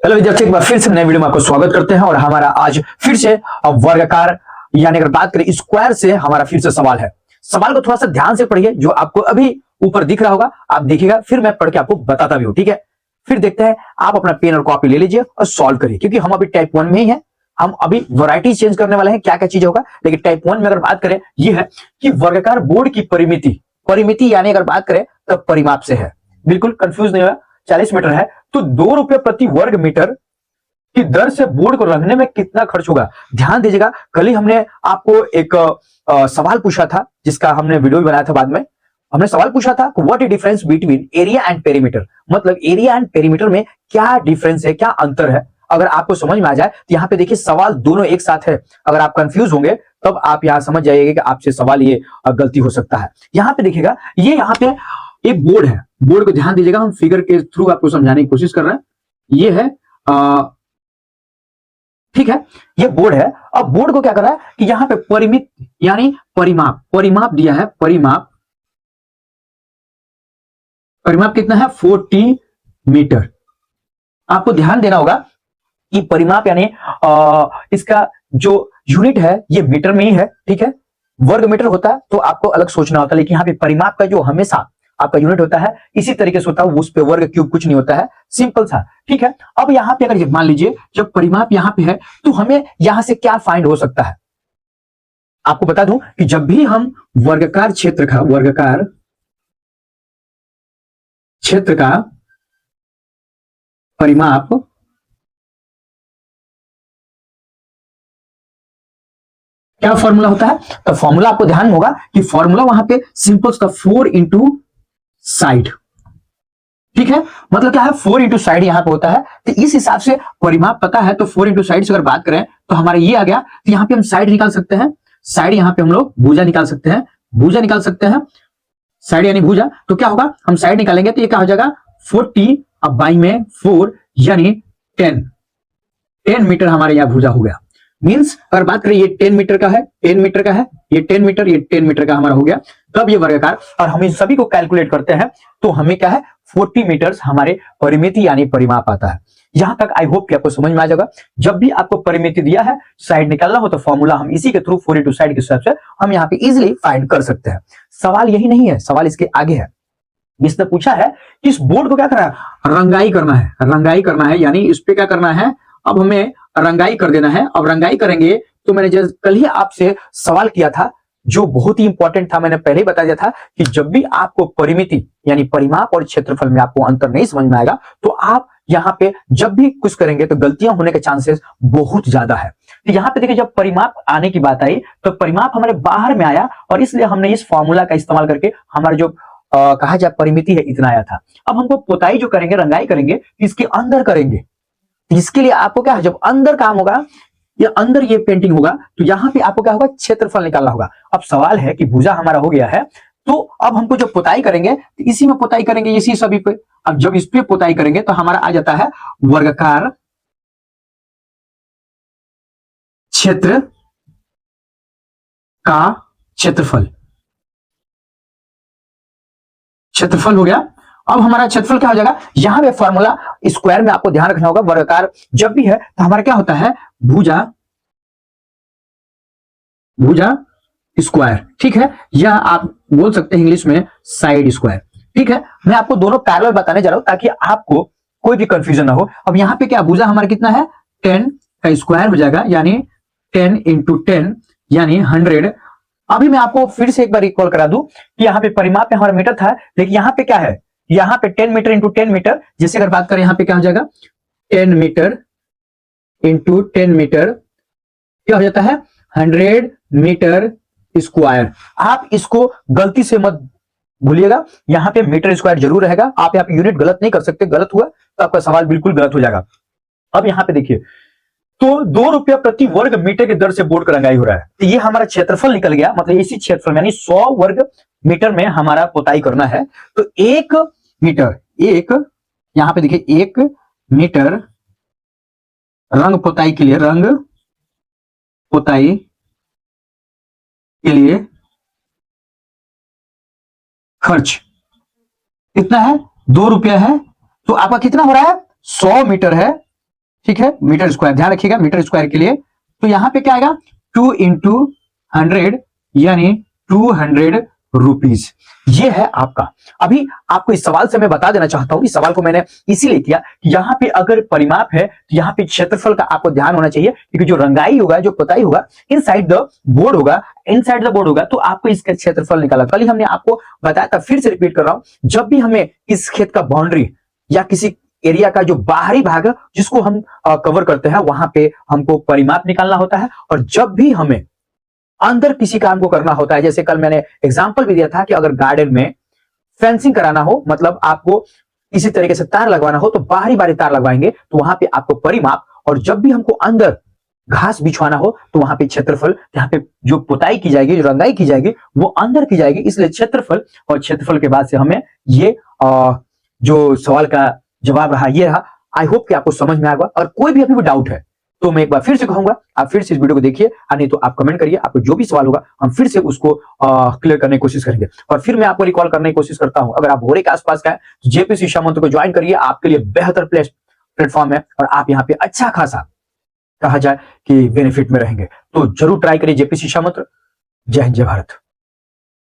Hello विद्यार्थी, एक बार फिर से नए वीडियो में आपको स्वागत करते हैं। और हमारा आज फिर से वर्गाकार यानी अगर बात करें स्क्वायर से हमारा फिर से सवाल है। सवाल को थोड़ा सा ध्यान से पढ़िए, जो आपको अभी ऊपर दिख रहा होगा आप देखिएगा, फिर मैं पढ़ के आपको बताता भी हूं। ठीक है, फिर देखते हैं। आप अपना पेन और कॉपी ले लीजिए और सॉल्व करिए, क्योंकि हम अभी टाइप 1 में ही है। हम अभी वैरायटी चेंज करने वाले हैं, क्या क्या चीज होगा। लेकिन टाइप 1 में अगर बात करें ये है कि वर्गाकार बोर्ड की परिमिति यानी अगर बात करें तब परिमाप से है। बिल्कुल कंफ्यूज नहीं होगा। 40 मीटर है तो 2 रुपये प्रति वर्ग मीटर की दर से बोर्ड को रखने में कितना खर्च होगा। ध्यान दीजिएगा, कल ही हमने आपको एक सवाल पूछा था, जिसका हमने वीडियो भी बनाया था। बाद में हमने सवाल पूछा था what is difference between area and perimeter, मतलब एरिया एंड पेरीमीटर में क्या डिफरेंस है, क्या अंतर है। अगर आपको समझ में आ जाए तो यहाँ पे देखिए सवाल दोनों एक साथ है। अगर आप कंफ्यूज होंगे तब आप यहाँ समझ जाइएगा कि आपसे सवाल ये गलती हो सकता है। यहाँ पे देखिएगा, ये यहाँ पे एक बोर्ड है। बोर्ड को ध्यान दीजिएगा, हम फिगर के थ्रू आपको समझाने की कोशिश कर रहे हैं। ये है ठीक है, ये बोर्ड है। अब बोर्ड को क्या कर रहा है कि यहां पे परिमित यानी परिमाप दिया है। परिमाप कितना है 40 मीटर। आपको ध्यान देना होगा कि परिमाप यानी इसका जो यूनिट है ये मीटर में ही है। ठीक है, वर्ग मीटर होता है तो आपको अलग सोचना होता है, लेकिन यहाँ पे परिमाप का जो हमेशा आपका यूनिट होता है इसी तरीके से होता है, उस पे वर्ग क्यूब कुछ नहीं होता है, सिंपल सा। ठीक है, अब यहाँ पे अगर मान लीजिए जब परिमाप यहाँ पे है तो हमें यहां से क्या फाइंड हो सकता है। आपको बता दूं कि जब भी हम वर्गाकार क्षेत्र का परिमाप क्या फॉर्मूला होता है, तो फॉर्मूला आपको ध्यान में होगा कि फॉर्मूला वहां पे सिंपल सा 4 इंटू साइड। ठीक है, मतलब क्या है 4 इंटू साइड यहां पे होता है। तो इस हिसाब से परिमाप पता है तो 4 इंटू साइड से अगर बात करें तो हमारा ये आ गया। तो यहां पे हम साइड निकाल सकते हैं। साइड यहां पे हम लोग भुजा निकाल सकते हैं। साइड यानी भुजा। तो क्या होगा, हम साइड निकालेंगे तो ये क्या हो जाएगा 40, अब बाई में 4 यानी 10 मीटर हमारे यहां भुजा हो गया। मींस अगर बात करें ये 10 मीटर का है, ये 10 मीटर, ये 10 मीटर का हमारा हो गया। तब ये वर्गाकार, और हम इन सभी को कैलकुलेट करते हैं तो हमें क्या है 40 मीटर हमारे परिमिति यानी परिमाप आता है। यहां तक आई होप कि आपको समझ में आ जाएगा। जब भी आपको परिमिति दिया है, साइड निकालना हो तो फॉर्मूला हम इसी के थ्रू 4 इंटू साइड के हिसाब से हम यहाँ पे इजिली फाइंड कर सकते हैं। सवाल यही नहीं है, सवाल इसके आगे है। इसने पूछा है कि इस बोर्ड को क्या करना है, रंगाई करना है, यानी इस पे क्या करना है, अब हमें रंगाई कर देना है। अब रंगाई करेंगे तो मैंने जब कल ही आपसे सवाल किया था जो बहुत ही इंपॉर्टेंट था, मैंने पहले ही बता दिया था कि जब भी आपको परिमिति यानी परिमाप और क्षेत्रफल में आपको अंतर नहीं समझ में आएगा तो आप यहां पे जब भी कुछ करेंगे तो गलतियां होने के चांसेस बहुत ज्यादा है। तो यहां पे देखिए, जब परिमाप आने की बात आई तो परिमाप हमारे बाहर में आया और इसलिए हमने इस फॉर्मूला का इस्तेमाल करके हमारे जो कहा जाए परिमिति है इतना आया था। अब हमको पोताई जो करेंगे, रंगाई करेंगे, इसके अंदर करेंगे। इसके लिए आपको क्या है, जब अंदर काम होगा, ये अंदर ये पेंटिंग होगा तो यहां पे आपको क्या होगा, क्षेत्रफल निकालना होगा। अब सवाल है कि भुजा हमारा हो गया है, तो अब हमको जब पोताई करेंगे तो इसी में पोताई करेंगे, इसी सभी पे। अब जब इस पे पोताई करेंगे तो हमारा आ जाता है वर्गाकार क्षेत्र का क्षेत्रफल हो गया। अब हमारा क्षेत्रफल क्या हो जाएगा, यहां पे फॉर्मूला स्क्वायर में आपको ध्यान रखना होगा। वर्गाकार जब भी है तो हमारा क्या होता है भुजा स्क्वायर। ठीक है, या आप बोल सकते हैं इंग्लिश में साइड स्क्वायर। ठीक है, मैं आपको दोनों पैरेलल बताने जा रहा हूं ताकि आपको कोई भी कंफ्यूजन ना हो। अब यहां पे क्या भुजा हमारा कितना है 10 का स्क्वायर हो जाएगा, यानी 10 इंटू 10 यानी 100। अभी मैं आपको फिर से एक बार रिकॉल करा दूं कि यहाँ पे परिमाप में हमारा मीटर था, लेकिन यहाँ पे क्या है, यहाँ पे 10 मीटर इंटू 10 मीटर। जैसे अगर बात करें यहाँ पे क्या हो जाएगा 10 मीटर इंटू 10 मीटर क्या हो जाता है 100 मीटर स्क्वायर। आप इसको गलती से मत भूलिएगा, यहाँ पे मीटर स्क्वायर जरूर रहेगा। आप यहाँ पे यूनिट गलत नहीं कर सकते, गलत हुआ तो आपका सवाल बिल्कुल गलत हो जाएगा। अब यहाँ पे देखिए, तो 2 रुपया प्रति वर्ग मीटर की दर से बोर्ड का रंगाई हो रहा है। तो ये हमारा क्षेत्रफल निकल गया, मतलब इसी क्षेत्रफल में यानी 100 वर्ग मीटर में हमारा पोताई करना है। तो 1 मीटर, यहां पे देखिए 1 मीटर रंग पोताई के लिए खर्च कितना है 2 रुपया है। तो आपका कितना हो रहा है 100 मीटर है, ठीक है, मीटर स्क्वायर ध्यान रखिएगा, मीटर स्क्वायर के लिए तो यहां पे क्या आएगा 2 इंटू 100 यानी 200 रुपीज। ये है आपका। अभी आपको इस सवाल से मैं बता देना चाहता हूं, इस सवाल को मैंने इसीलिए किया कि यहां पे अगर परिमाप है तो यहां पे क्षेत्रफल का आपको ध्यान होना चाहिए, क्योंकि जो रंगाई होगा, जो पुताई होगा, इनसाइड द बोर्ड होगा, इनसाइड द बोर्ड होगा, तो आपको इसका क्षेत्रफल निकाला। कल ही हमने आपको बताया था, फिर से रिपीट कर रहा हूं, जब भी हमें इस खेत का बाउंड्री या किसी एरिया का जो बाहरी भाग है जिसको हम कवर करते हैं, वहां पे हमको परिमाप निकालना होता है। और जब भी हमें अंदर किसी काम को करना होता है, जैसे कल मैंने एग्जांपल भी दिया था कि अगर गार्डन में फेंसिंग कराना हो, मतलब आपको इसी तरीके से तार लगवाना हो, तो बाहरी बाहरी तार लगवाएंगे, तो वहां पे आपको परिमाप। और जब भी हमको अंदर घास बिछवाना हो तो वहां पे क्षेत्रफल, यहाँ पे जो पुताई की जाएगी, जो रंगाई की जाएगी, वो अंदर की जाएगी, इसलिए क्षेत्रफल। और क्षेत्रफल के बाद से हमें ये जो सवाल का जवाब रहा ये रहा। आई होप कि आपको समझ में आएगा। और कोई भी अभी भी डाउट है तो मैं एक बार फिर से कहूंगा, आप फिर से इस वीडियो को देखिए, नहीं तो आप कमेंट करिए, आपको जो भी सवाल होगा हम फिर से उसको क्लियर करने की कोशिश करेंगे। और फिर मैं आपको रिकॉल करने की कोशिश करता हूं, अगर आप भोरे के आसपास का है तो जेपी शिक्षा मंत्र को ज्वाइन करिए, आपके लिए बेहतर प्लेटफॉर्म है और आप यहाँ पे अच्छा खासा कहा जाए कि बेनिफिट में रहेंगे। तो जरूर ट्राई करिए जेपी शिक्षा मंत्र। जय हिंद, जय भारत।